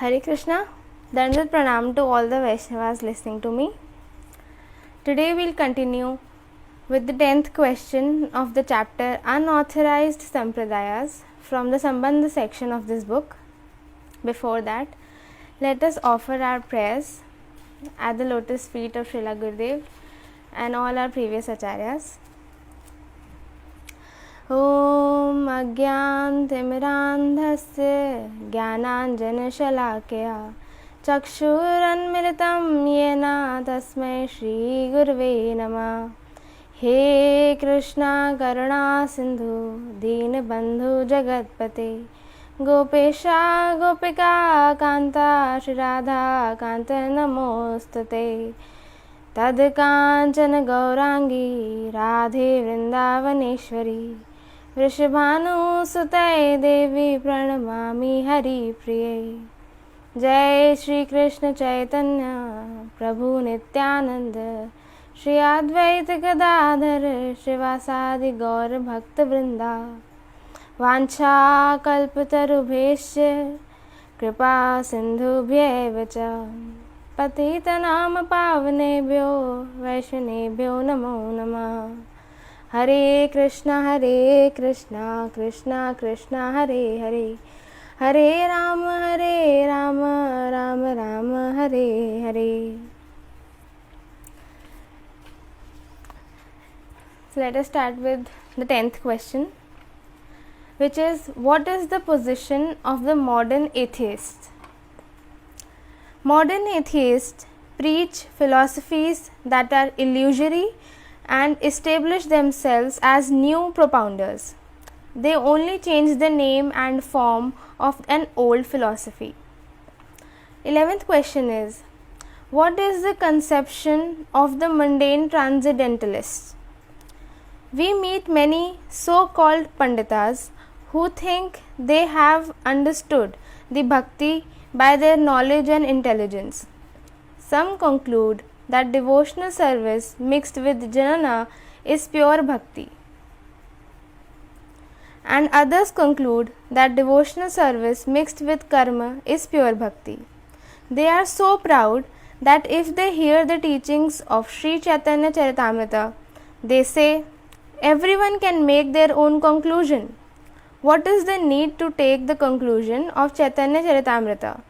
Hare Krishna, Dandal Pranam to all the Vaishnavas listening to me. Today we'll continue with the 10th question of the chapter Unauthorized Sampradayas from the Sambandha section of this book. Before that, let us offer our prayers at the lotus feet of Srila Gurudev and all our previous acharyas. ॐ अज्ञानतिमिरान्धस्य ज्ञानाञ्जनशलाकया चक्षुरुन्मिलितं येन तस्मै श्रीगुरवे नमः। हे कृष्णा करुणा सिन्धु दीनबन्धु जगत्पते गोपेशा गोपिका कान्ता श्रीराधा कान्त नमोस्तुते। तद्काञ्चन गौराङ्गी राधे वृन्दावनेश्वरी वृषभानुसुते देवी प्रणमामि हरिप्रिये। जय श्री कृष्ण चैतन्य प्रभु नित्यानंद श्री अद्वैत गदाधर श्रीवासादि गौर भक्त वृंदा। वाञ्छा कल्पतरुभ्यश्च कृपा सिन्धुभ्यैव च पतितनाम पावनेभ्यो वैष्णवेभ्यो नमो नमः। हरे कृष्णा कृष्णा कृष्णा हरे हरे, हरे Ram Ram Ram Hare Hare. So let us start with the 10th question, which is, what is the position of the modern atheist? Modern atheists preach philosophies that are illusory and establish themselves as new propounders. They only change the name and form of an old philosophy. 11th question is, what is the conception of the mundane transcendentalists? We meet many so-called panditas who think they have understood the bhakti by their knowledge and intelligence. Some conclude that devotional service mixed with jnana is pure bhakti, and others conclude that devotional service mixed with karma is pure bhakti. They are so proud that if they hear the teachings of Sri Chaitanya Charitamrita, they say, everyone can make their own conclusion. What is the need to take the conclusion of Chaitanya Charitamrita?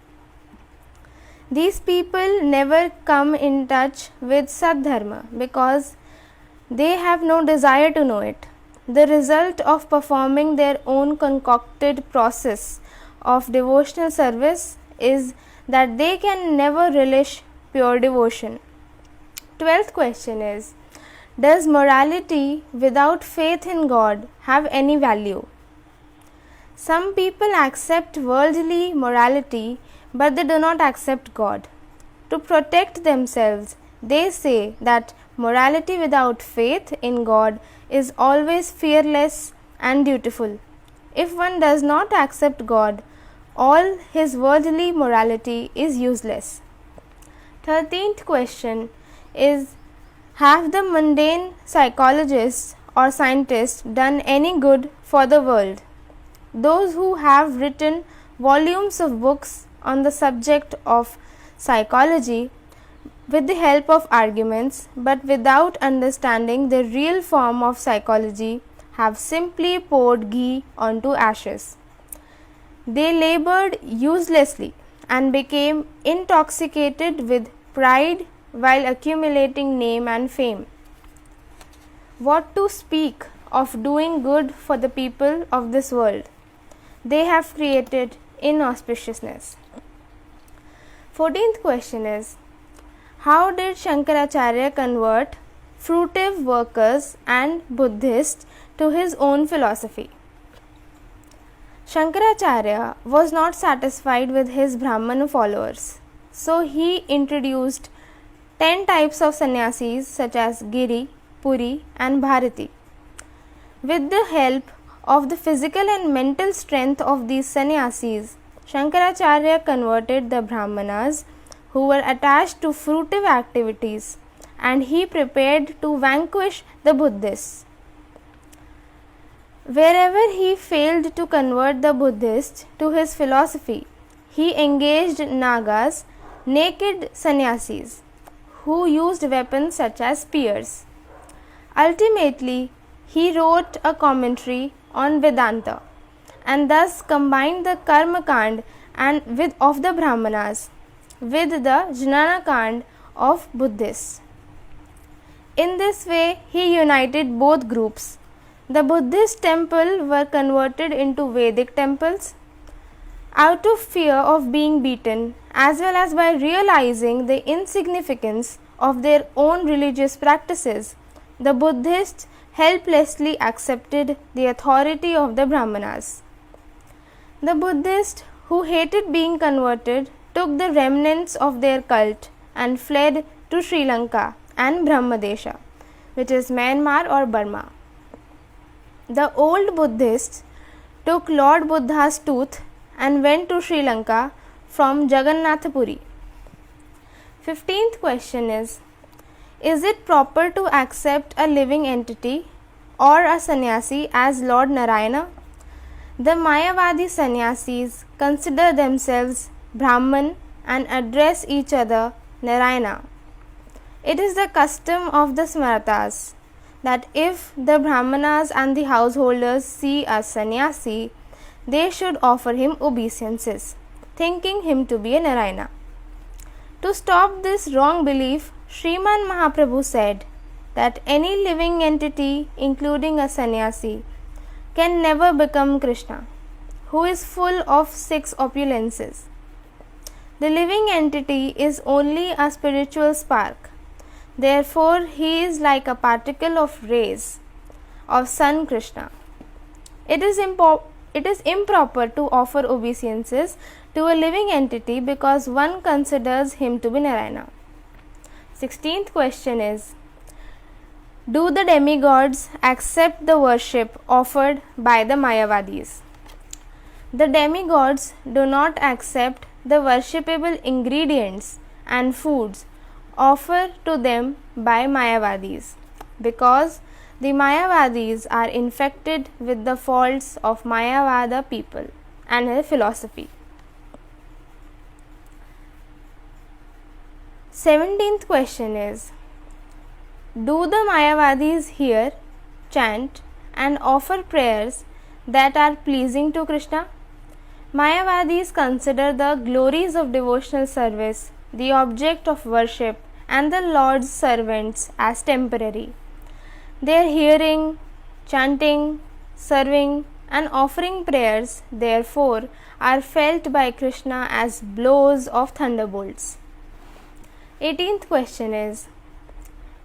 These people never come in touch with Sadharma because they have no desire to know it. The result of performing their own concocted process of devotional service is that they can never relish pure devotion. 12th question is, does morality without faith in God have any value? Some people accept worldly morality, but they do not accept God. To protect themselves, they say that morality without faith in God is always fearless and dutiful. If one does not accept God, all his worldly morality is useless. 13th question is, have the mundane psychologists or scientists done any good for the world? Those who have written volumes of books on the subject of psychology with the help of arguments but without understanding the real form of psychology have simply poured ghee onto ashes. They labored uselessly and became intoxicated with pride while accumulating name and fame. What to speak of doing good for the people of this world? They have created inauspiciousness. 14th question is, how did Shankaracharya convert fruitive workers and Buddhists to his own philosophy? Shankaracharya was not satisfied with his Brahmana followers, so he introduced 10 types of sannyasis such as Giri, Puri and Bharati. With the help of the physical and mental strength of these sannyasis, Shankaracharya converted the Brahmanas who were attached to fruitive activities, and he prepared to vanquish the Buddhists. Wherever he failed to convert the Buddhists to his philosophy, he engaged Nagas, naked sannyasis, who used weapons such as spears. Ultimately, he wrote a commentary on Vedanta and thus combined the Karma Kand of the Brahmanas with the Jnana Kand of Buddhists. In this way, he united both groups. The Buddhist temple were converted into Vedic temples. Out of fear of being beaten, as well as by realizing the insignificance of their own religious practices, the Buddhists helplessly accepted the authority of the Brahmanas. The Buddhists, who hated being converted, took the remnants of their cult and fled to Sri Lanka and Brahmadesha, which is Myanmar or Burma. The old Buddhists took Lord Buddha's tooth and went to Sri Lanka from Jagannath Puri. 15th question is it proper to accept a living entity or a sannyasi as Lord Narayana? The Mayavadi sannyasis consider themselves Brahman and address each other Narayana. It is the custom of the Smaratas that if the Brahmanas and the householders see a sannyasi, they should offer him obeisances, thinking him to be a Narayana. To stop this wrong belief, Sriman Mahaprabhu said that any living entity, including a sannyasi, can never become Krishna, who is full of 6 opulences. The living entity is only a spiritual spark. Therefore, he is like a particle of rays of Sun Krishna. It is improper to offer obeisances to a living entity because one considers him to be Narayana. 16th question is, do the demigods accept the worship offered by the Mayavadis? The demigods do not accept the worshipable ingredients and foods offered to them by Mayavadis because the Mayavadis are infected with the faults of Mayavada people and their philosophy. 17th question is, do the Mayavadis hear, chant and offer prayers that are pleasing to Krishna? Mayavadis consider the glories of devotional service, the object of worship and the Lord's servants as temporary. Their hearing, chanting, serving and offering prayers therefore are felt by Krishna as blows of thunderbolts. 18th question is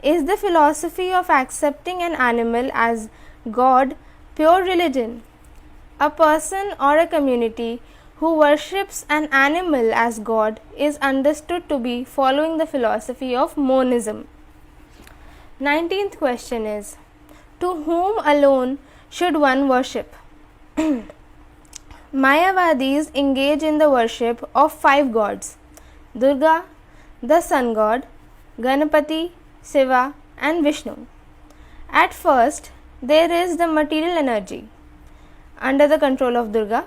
the philosophy of accepting an animal as God pure religion? A person or a community who worships an animal as God is understood to be following the philosophy of monism. 19th question is, to whom alone should one worship? Mayavadis engage in the worship of 5 gods: Durga, the sun god, Ganapati, Shiva and Vishnu. At first, there is the material energy under the control of Durga.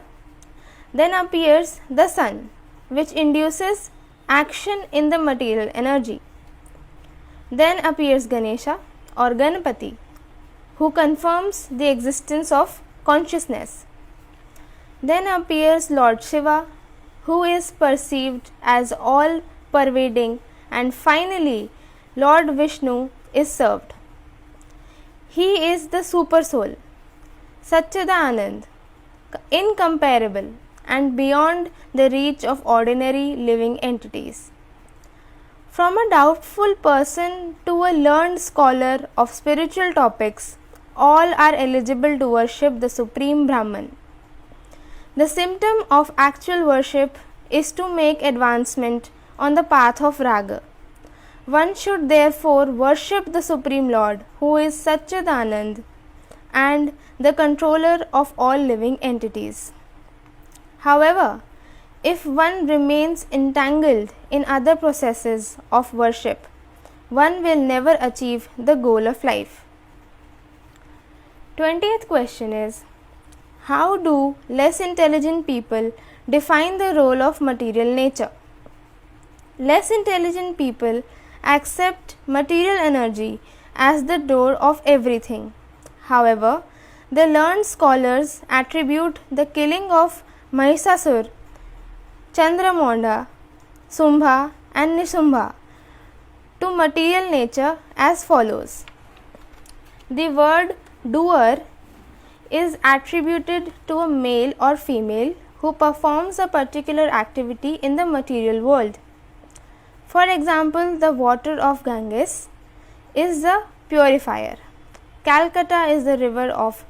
Then appears the sun, which induces action in the material energy. Then appears Ganesha or Ganapati, who confirms the existence of consciousness. Then appears Lord Shiva, who is perceived as all pervading, and finally Lord Vishnu is served. He is the super soul, Satchidanand, incomparable and beyond the reach of ordinary living entities. From a doubtful person to a learned scholar of spiritual topics, all are eligible to worship the Supreme Brahman. The symptom of actual worship is to make advancement on the path of Raga. One should therefore worship the Supreme Lord, who is Satchidanand and the controller of all living entities. However, if one remains entangled in other processes of worship, one will never achieve the goal of life. 20th question is, how do less intelligent people define the role of material nature. Less intelligent people accept material energy as the door of everything. However, the learned scholars attribute the killing of Mahisasur, Chandramonda, Sumbha and Nisumbha to material nature as follows. The word doer is attributed to a male or female who performs a particular activity in the material world. For example, the water of Ganges is the purifier. Calcutta is the river of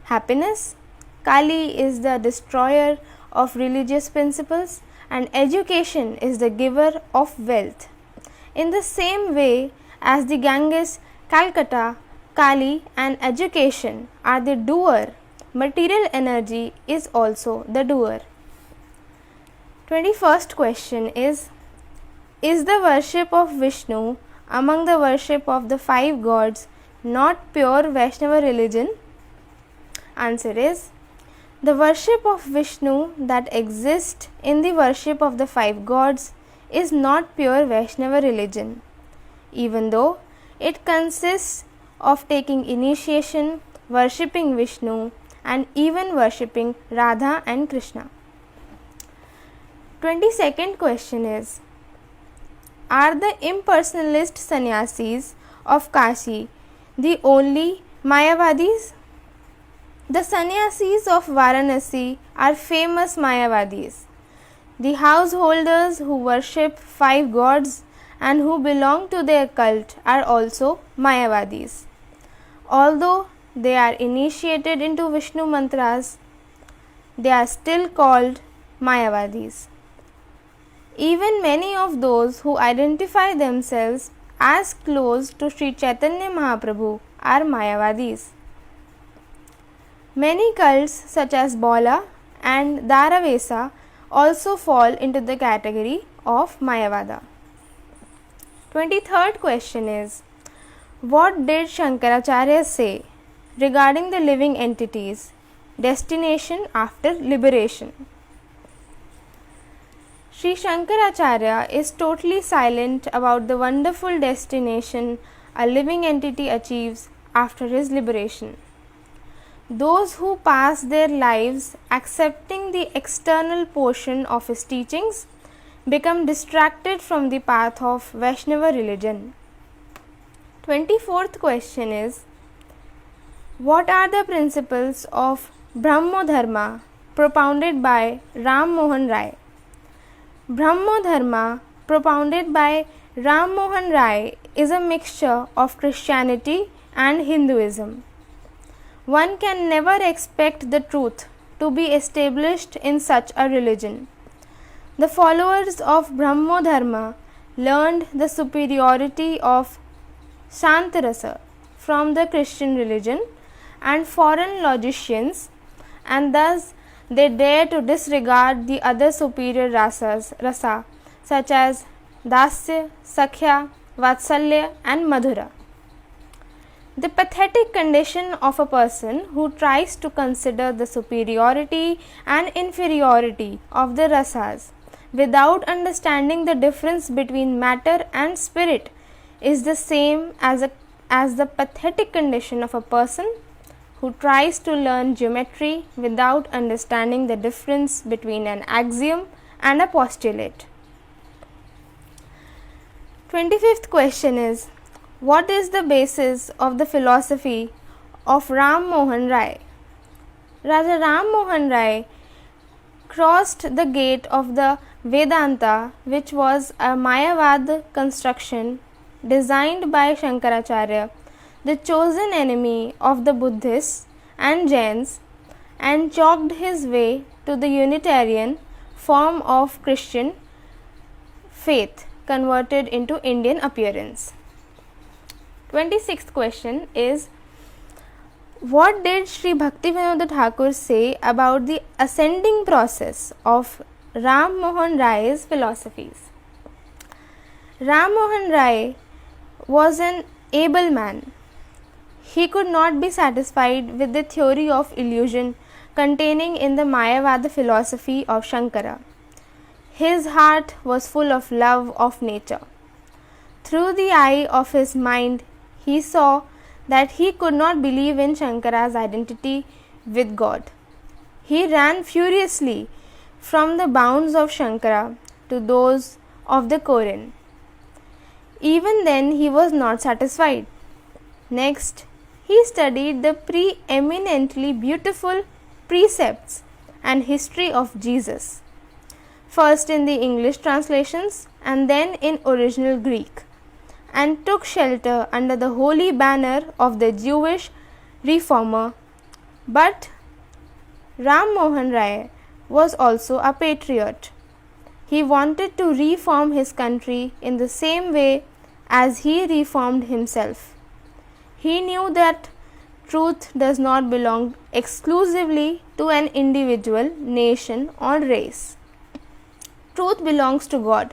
happiness. Kali is the destroyer of religious principles, and education is the giver of wealth. In the same way as the Ganges, Calcutta, Kali and education are the doer, material energy is also the doer. 21st question is the worship of Vishnu among the worship of the 5 gods not pure Vaishnava religion? Answer is, the worship of Vishnu that exists in the worship of the 5 gods is not pure Vaishnava religion, even though it consists of taking initiation, worshipping Vishnu and even worshipping Radha and Krishna. 22nd question is, are the impersonalist sannyasis of Kashi the only Mayavadis? The sannyasis of Varanasi are famous Mayavadis. The householders who worship 5 gods and who belong to their cult are also Mayavadis. Although they are initiated into Vishnu mantras, they are still called Mayavadis. Even many of those who identify themselves as close to Sri Chaitanya Mahaprabhu are Mayavadis. Many cults such as Bola and Daravesa also fall into the category of Mayavada. 23rd question is, what did Shankaracharya say regarding the living entities, destination after liberation? Sri Shankaracharya is totally silent about the wonderful destination a living entity achieves after his liberation. Those who pass their lives accepting the external portion of his teachings become distracted from the path of Vaishnava religion. 24th question is, what are the principles of Brahmo Dharma propounded by Ram Mohan Rai? Brahmo Dharma propounded by Ram Mohan Rai is a mixture of Christianity and Hinduism. One can never expect the truth to be established in such a religion. The followers of Brahmo Dharma learned the superiority of Shantarasa from the Christian religion and foreign logicians, and thus they dare to disregard the other superior rasa such as Dasya, Sakhya, Vatsalya and Madhura. The pathetic condition of a person who tries to consider the superiority and inferiority of the rasas without understanding the difference between matter and spirit is the same as the pathetic condition of a person who tries to learn geometry without understanding the difference between an axiom and a postulate. 25th question is, what is the basis of the philosophy of Ram Mohan Rai? Raja Ram Mohan Rai crossed the gate of the Vedanta, which was a Mayavad construction designed by Shankaracharya, the chosen enemy of the Buddhists and Jains, and chalked his way to the Unitarian form of Christian faith converted into Indian appearance. 26th question is, what did Sri Bhaktivinoda Thakur say about the ascending process of Ram Mohan Rai's philosophies? Ram Mohan Rai was an able man. He could not be satisfied with the theory of illusion containing in the Mayavada philosophy of Shankara. His heart was full of love of nature. Through the eye of his mind, he saw that he could not believe in Shankara's identity with God. He ran furiously from the bounds of Shankara to those of the Koran. Even then, he was not satisfied. Next, he studied the preeminently beautiful precepts and history of Jesus, first in the English translations and then in original Greek, and took shelter under the holy banner of the Jewish reformer. But Ram Mohan Rai was also a patriot. He wanted to reform his country in the same way as he reformed himself. He knew that truth does not belong exclusively to an individual, nation, or race. Truth belongs to God,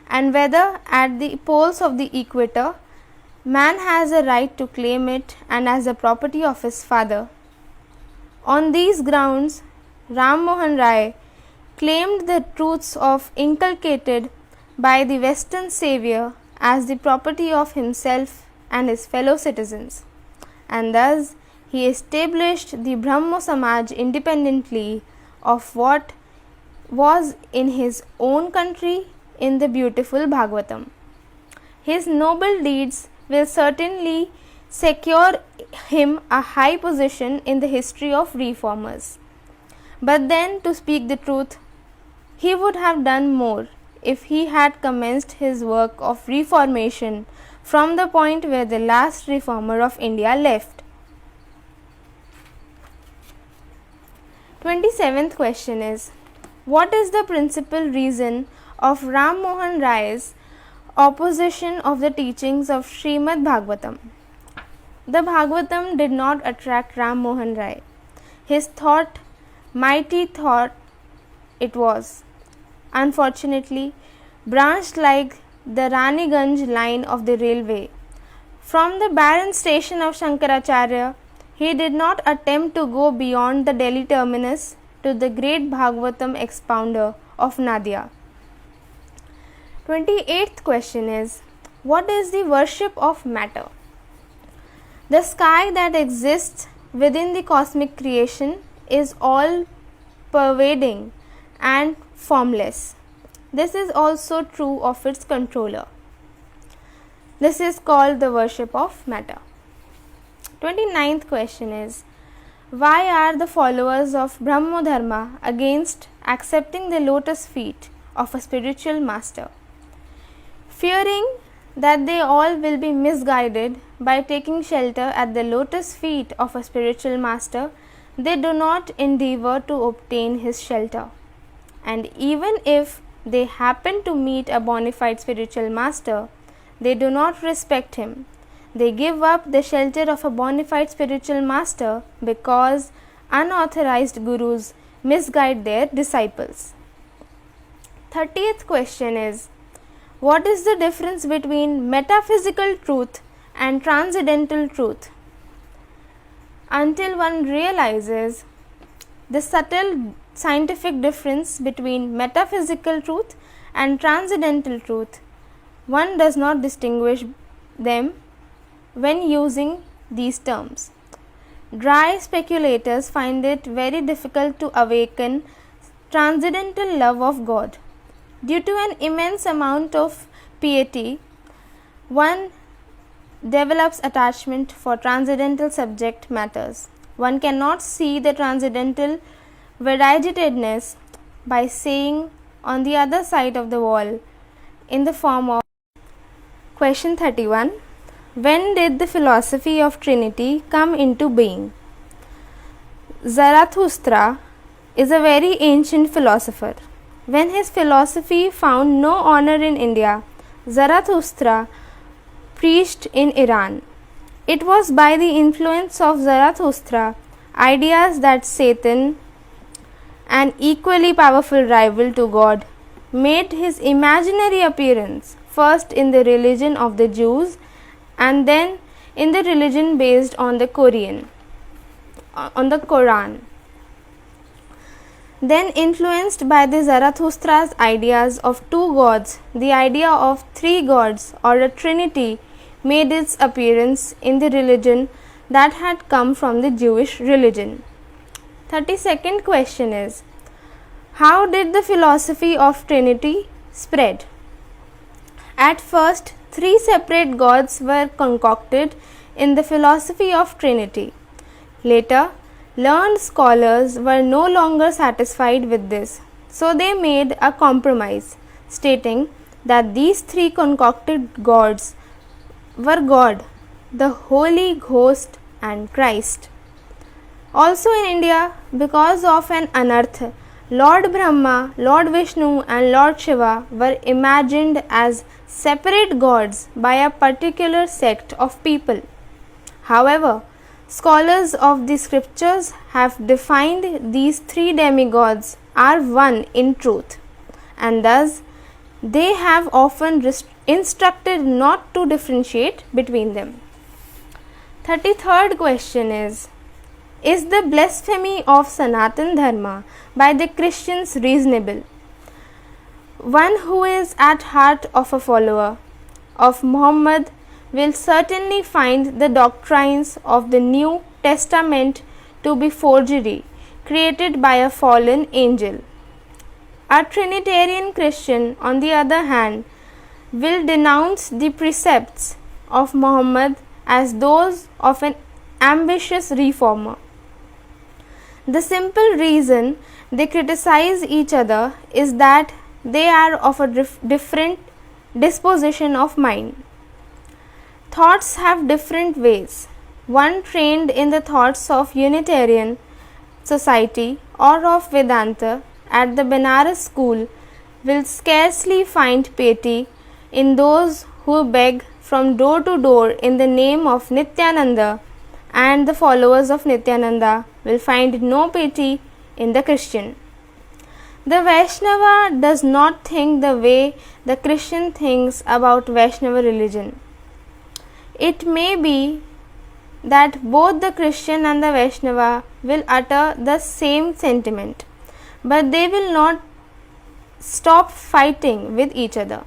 and whether at the poles of the equator, man has a right to claim it and as the property of his father. On these grounds, Ram Mohan Rai claimed the truths inculcated by the Western savior as the property of himself and his fellow citizens, and thus he established the Brahmo Samaj independently of what was in his own country in the beautiful Bhagavatam. His noble deeds will certainly secure him a high position in the history of reformers. But then, to speak the truth, he would have done more if he had commenced his work of reformation from the point where the last reformer of India left. 27th question is, what is the principal reason of Ram Mohan Rai's opposition of the teachings of Srimad Bhagavatam? The Bhagavatam did not attract Ram Mohan Rai. His thought, mighty thought it was, unfortunately, branched like the Raniganj line of the railway. From the barren station of Shankaracharya, he did not attempt to go beyond the Delhi terminus to the great Bhagavatam expounder of Nadia. 28th question is, what is the worship of matter? The sky that exists within the cosmic creation is all pervading and formless. This is also true of its controller. This is called the worship of matter. 29th question is, why are the followers of Brahmo Dharma against accepting the lotus feet of a spiritual master? Fearing that they all will be misguided by taking shelter at the lotus feet of a spiritual master, they do not endeavor to obtain his shelter. And even if they happen to meet a bona fide spiritual master, they do not respect him. They give up the shelter of a bona fide spiritual master because unauthorized gurus misguide their disciples. 30th question is, what is the difference between metaphysical truth and transcendental truth? Until one realizes the subtle scientific difference between metaphysical truth and transcendental truth, one does not distinguish them when using these terms. Dry speculators find it very difficult to awaken transcendental love of God. Due to an immense amount of piety, one develops attachment for transcendental subject matters. One cannot see the transcendental variegatedness by saying on the other side of the wall in the form of question 31. When did the philosophy of Trinity come into being? Zarathustra is a very ancient philosopher. When his philosophy found no honor in India, Zarathustra preached in Iran. It was by the influence of Zarathustra ideas that Satan, an equally powerful rival to God, made his imaginary appearance first in the religion of the Jews and then in the religion based on the Quran. Then, influenced by the Zarathustra's ideas of two gods, the idea of three gods or a trinity made its appearance in the religion that had come from the Jewish religion. 32nd question is, how did the philosophy of Trinity spread? At first, three separate gods were concocted in the philosophy of Trinity. Later, learned scholars were no longer satisfied with this, so they made a compromise, stating that these three concocted gods were God, the Holy Ghost, and Christ. Also in India, because of an anartha, Lord Brahma, Lord Vishnu, and Lord Shiva were imagined as separate gods by a particular sect of people. However, scholars of the scriptures have defined these three demigods are one in truth, and thus they have often instructed not to differentiate between them. 33rd question is the blasphemy of Sanatan Dharma by the Christians reasonable? One who is at heart of a follower of Muhammad will certainly find the doctrines of the New Testament to be forgery created by a fallen angel. A Trinitarian Christian, on the other hand, will denounce the precepts of Muhammad as those of an ambitious reformer. The simple reason they criticize each other is that they are of a different disposition of mind. Thoughts have different ways. One trained in the thoughts of Unitarian Society or of Vedanta at the Benares school will scarcely find piety in those who beg from door to door in the name of Nityananda, and the followers of Nityananda will find no piety in the Christian. The Vaishnava does not think the way the Christian thinks about Vaishnava religion. It may be that both the Christian and the Vaishnava will utter the same sentiment, but they will not stop fighting with each other,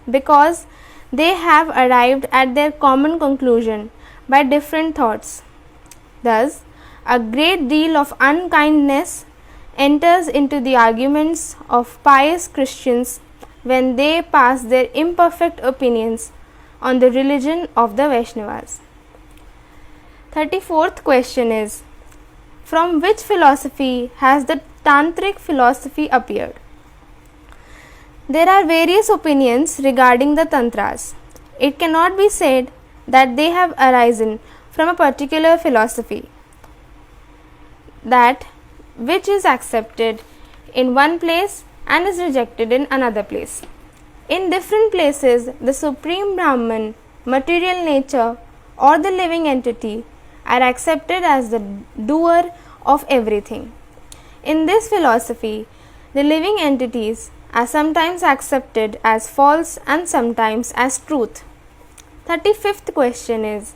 because they have arrived at their common conclusion by different thoughts. Thus, a great deal of unkindness enters into the arguments of pious Christians when they pass their imperfect opinions on the religion of the Vaishnavas. 34th question is, from which philosophy has the Tantric philosophy appeared? There are various opinions regarding the Tantras. It cannot be said that they have arisen from a particular philosophy, that which is accepted in one place and is rejected in another place. In different places, the Supreme Brahman, material nature, or the living entity are accepted as the doer of everything. In this philosophy, the living entities are sometimes accepted as false and sometimes as truth. 35th question is,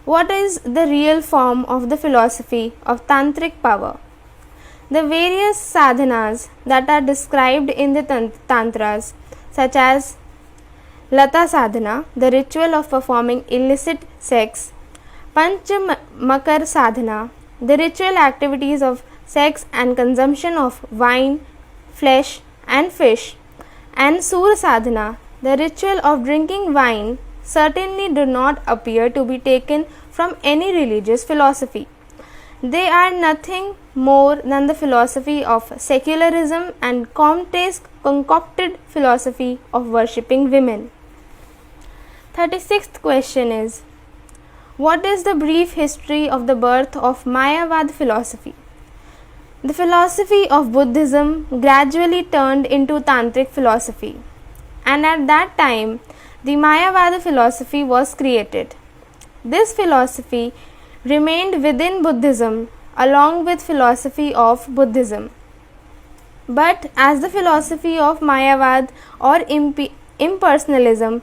what is the real form of the philosophy of Tantric power? The various sadhanas that are described in the Tantras, such as Lata sadhana, the ritual of performing illicit sex, Panchamakar sadhana, the ritual activities of sex and consumption of wine, flesh, and fish, and Sur sadhana, the ritual of drinking wine, certainly do not appear to be taken from any religious philosophy. They are nothing more than the philosophy of secularism and Comte's concocted philosophy of worshipping women. 36th question is, what is the brief history of the birth of Mayavad philosophy? The philosophy of Buddhism gradually turned into Tantric philosophy, and at that time the Mayavada philosophy was created. This philosophy remained within Buddhism along with philosophy of Buddhism. But as the philosophy of Mayavad or impersonalism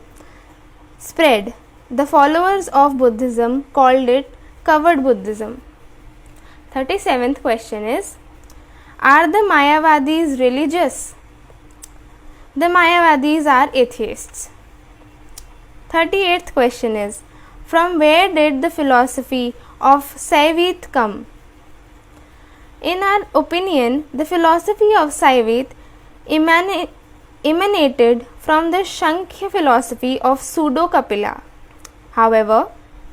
spread, the followers of Buddhism called it covered Buddhism. 37th question is, Are the Mayavadis religious? The Mayavadis are atheists. 38th question is, from where did the philosophy of Saivet come? In our opinion, the philosophy of Saivet emanated from the Sankhya philosophy of Pseudo Kapila. However,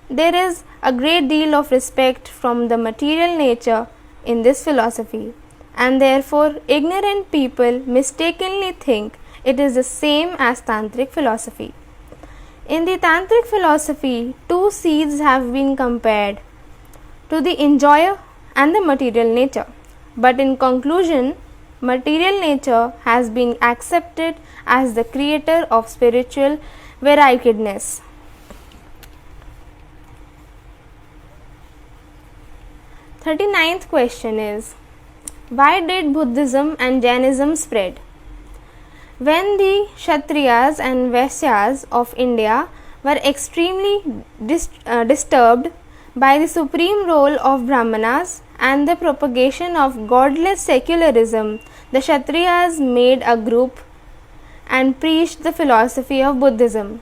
there is a great deal of respect from the material nature in this philosophy, and therefore ignorant people mistakenly think it is the same as Tantric philosophy. In the Tantric philosophy, two seeds have been compared to the enjoyer and the material nature, but in conclusion, material nature has been accepted as the creator of spiritual variegatedness. 39th question is, why did Buddhism and Jainism spread? When the Kshatriyas and Vaishyas of India were extremely disturbed by the supreme role of Brahmanas and the propagation of godless secularism, the Kshatriyas made a group and preached the philosophy of Buddhism,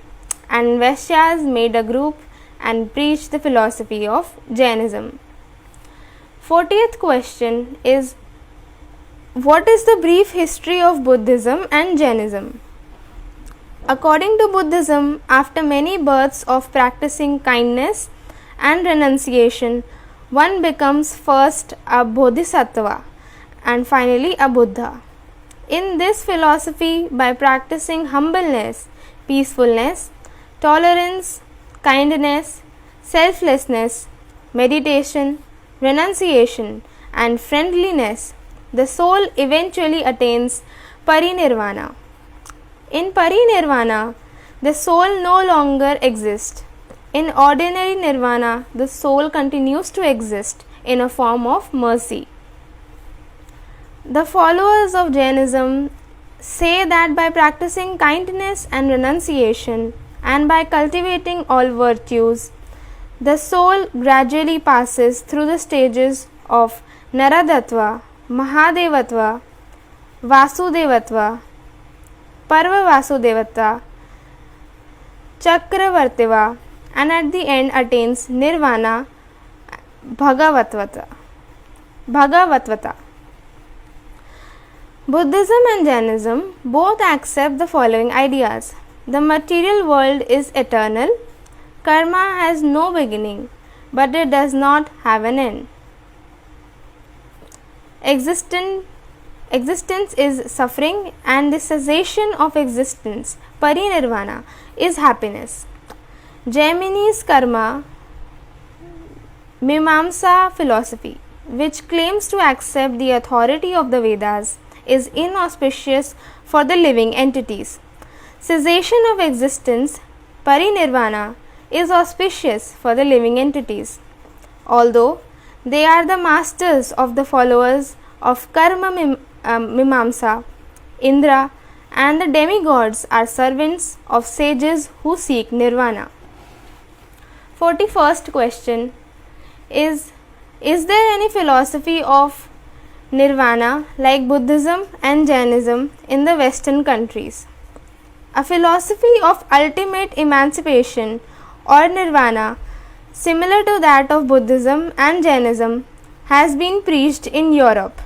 and Vaishyas made a group and preached the philosophy of Jainism. 40th question is, what is the brief history of Buddhism and Jainism? According to Buddhism, after many births of practicing kindness and renunciation, one becomes first a Bodhisattva and finally a Buddha. In this philosophy, by practicing humbleness, peacefulness, tolerance, kindness, selflessness, meditation, renunciation, and friendliness, the soul eventually attains parinirvana. In parinirvana, the soul no longer exists. In ordinary nirvana, the soul continues to exist in a form of mercy. The followers of Jainism say that by practicing kindness and renunciation and by cultivating all virtues, the soul gradually passes through the stages of Naradatva, Mahadevatva, Vasudevatva, Parvavasudevatva, Chakravartiva, and at the end attains Nirvana, Bhagavatvata. Buddhism and Jainism both accept the following ideas. The material world is eternal. Karma has no beginning, but it does not have an end. Existence is suffering, and the cessation of existence, parinirvana, is happiness. Jaimini's karma Mimamsa philosophy, which claims to accept the authority of the Vedas, is inauspicious for the living entities. Cessation of existence, parinirvana, is auspicious for the living entities. Although they are the masters of the followers of karma mimamsa, Indra and the demigods are servants of sages who seek nirvana. 41st question is there any philosophy of nirvana like Buddhism and Jainism in the Western countries? A philosophy of ultimate emancipation or nirvana similar to that of Buddhism and Jainism has been preached in Europe.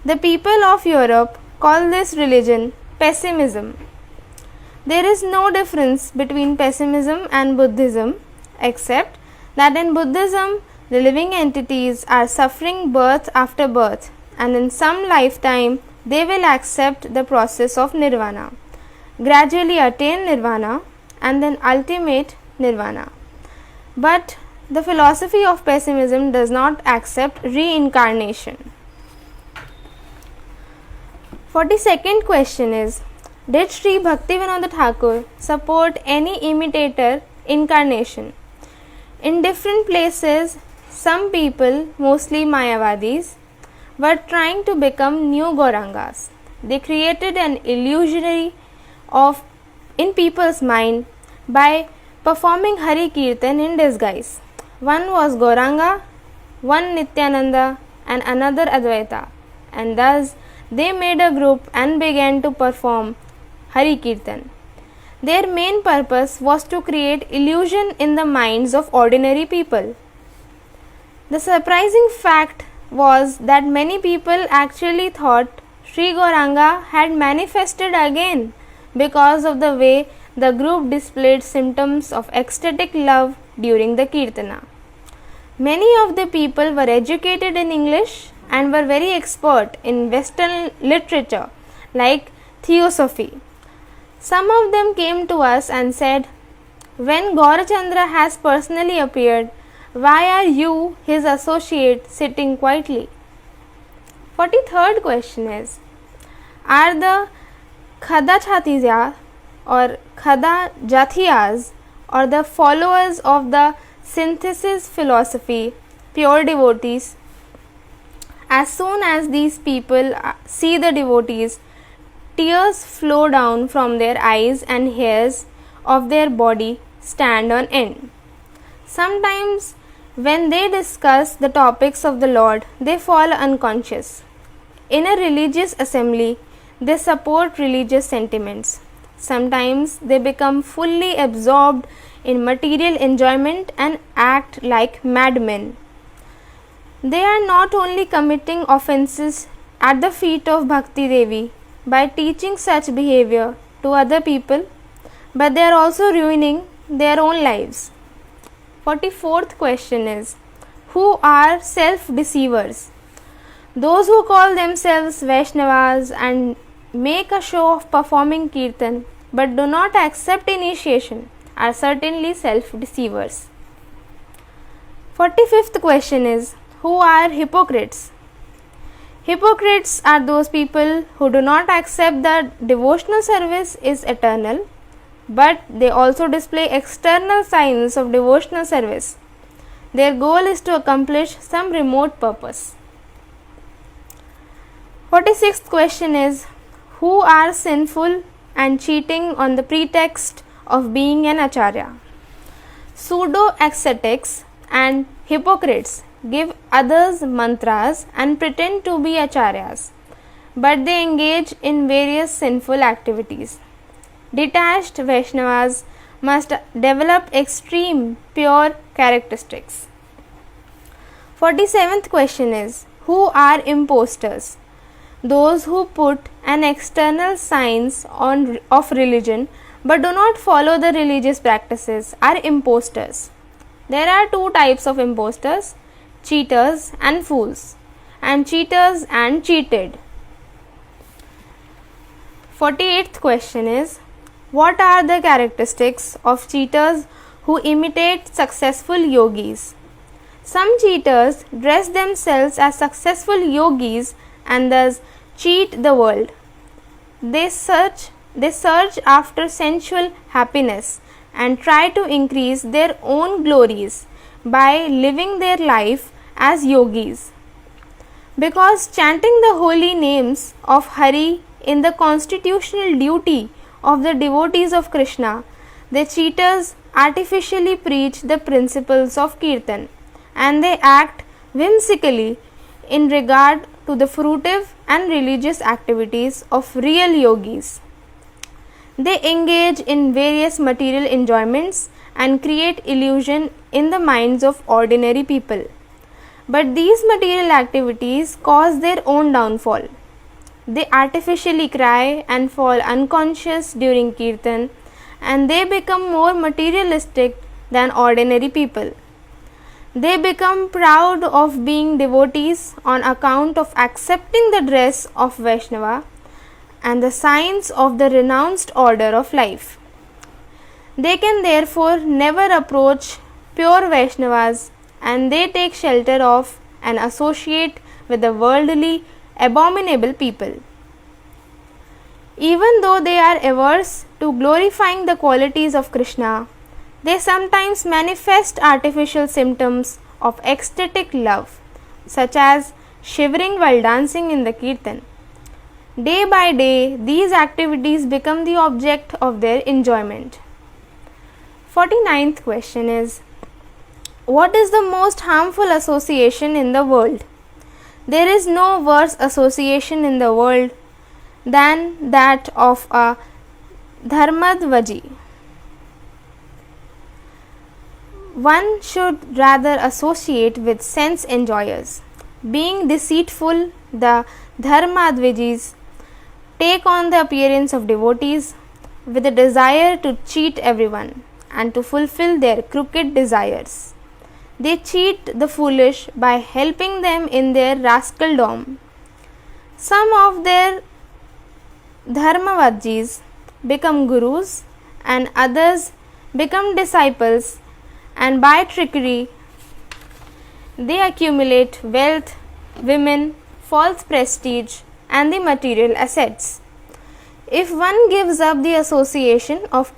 The people of Europe call this religion pessimism. There is no difference between pessimism and Buddhism, except that in Buddhism the living entities are suffering birth after birth, and in some lifetime they will accept the process of nirvana, gradually attain nirvana, and then ultimate nirvana. But the philosophy of pessimism does not accept reincarnation. 42nd question is, did Sri Bhaktivinoda Thakur support any imitator incarnation? In different places, some people, mostly Mayavadis, were trying to become new Gaurangas. They created an illusionary in people's mind by performing Hari Kirtan in disguise. One was Gauranga, one Nityananda, and another Advaita. and thus they made a group and began to perform Hari Kirtan. Their main purpose was to create illusion in the minds of ordinary people. The surprising fact was that many people actually thought Sri Gauranga had manifested again because of the way the group displayed symptoms of ecstatic love during the Kirtana. Many of the people were educated in English and were very expert in Western literature like Theosophy. Some of them came to us and said, "When Gaurachandra has personally appeared, why are you, his associate, sitting quietly?" 43rd question is, are the Khada or Khada Jathiyas or the followers of the synthesis philosophy pure devotees? As soon as these people see the devotees, tears flow down from their eyes and hairs of their body stand on end. Sometimes when they discuss the topics of the Lord, they fall unconscious. In a religious assembly, they support religious sentiments. Sometimes they become fully absorbed in material enjoyment and act like madmen. They are not only committing offenses at the feet of Bhakti Devi by teaching such behavior to other people, but they are also ruining their own lives. 44th question is, who are self-deceivers? Those who call themselves Vaishnavas and make a show of performing Kirtan but do not accept initiation are certainly self-deceivers. 45th question is, who are hypocrites? Hypocrites are those people who do not accept that devotional service is eternal, but they also display external signs of devotional service. Their goal is to accomplish some remote purpose. 46th question is, who are sinful and cheating on the pretext of being an acharya? Pseudo-ascetics and hypocrites give others mantras and pretend to be acharyas, but they engage in various sinful activities. Detached Vaishnavas must develop extreme pure characteristics. 47th question is, who are impostors? Those who put an external signs of religion but do not follow the religious practices are impostors. There are two types of impostors, cheaters and fools, and cheaters and cheated. 48th question is, what are the characteristics of cheaters who imitate successful yogis? Some cheaters dress themselves as successful yogis and thus cheat the world. They search after sensual happiness and try to increase their own glories by living their life as yogis. Because chanting the holy names of Hari in the constitutional duty of the devotees of Krishna, the cheaters artificially preach the principles of Kirtan, and they act whimsically in regard to the fruitive and religious activities of real yogis. They engage in various material enjoyments and create illusion in the minds of ordinary people. But these material activities cause their own downfall. They artificially cry and fall unconscious during Kirtan, and they become more materialistic than ordinary people. They become proud of being devotees on account of accepting the dress of Vaishnava and the signs of the renounced order of life. They can therefore never approach pure Vaishnavas, and they take shelter of and associate with the worldly, abominable people. Even though they are averse to glorifying the qualities of Krishna, they sometimes manifest artificial symptoms of ecstatic love, such as shivering while dancing in the Kirtan. Day by day, these activities become the object of their enjoyment. 49th question is, what is the most harmful association in the world? There is no worse association in the world than that of a Dharmadvaji. One should rather associate with sense enjoyers. Being deceitful, the Dharmadvajis take on the appearance of devotees with a desire to cheat everyone and to fulfill their crooked desires. They cheat the foolish by helping them in their rascaldom. Some of their Dharmavajis become gurus and others become disciples, and by trickery they accumulate wealth, women, false prestige, and the material assets. If one gives up the association of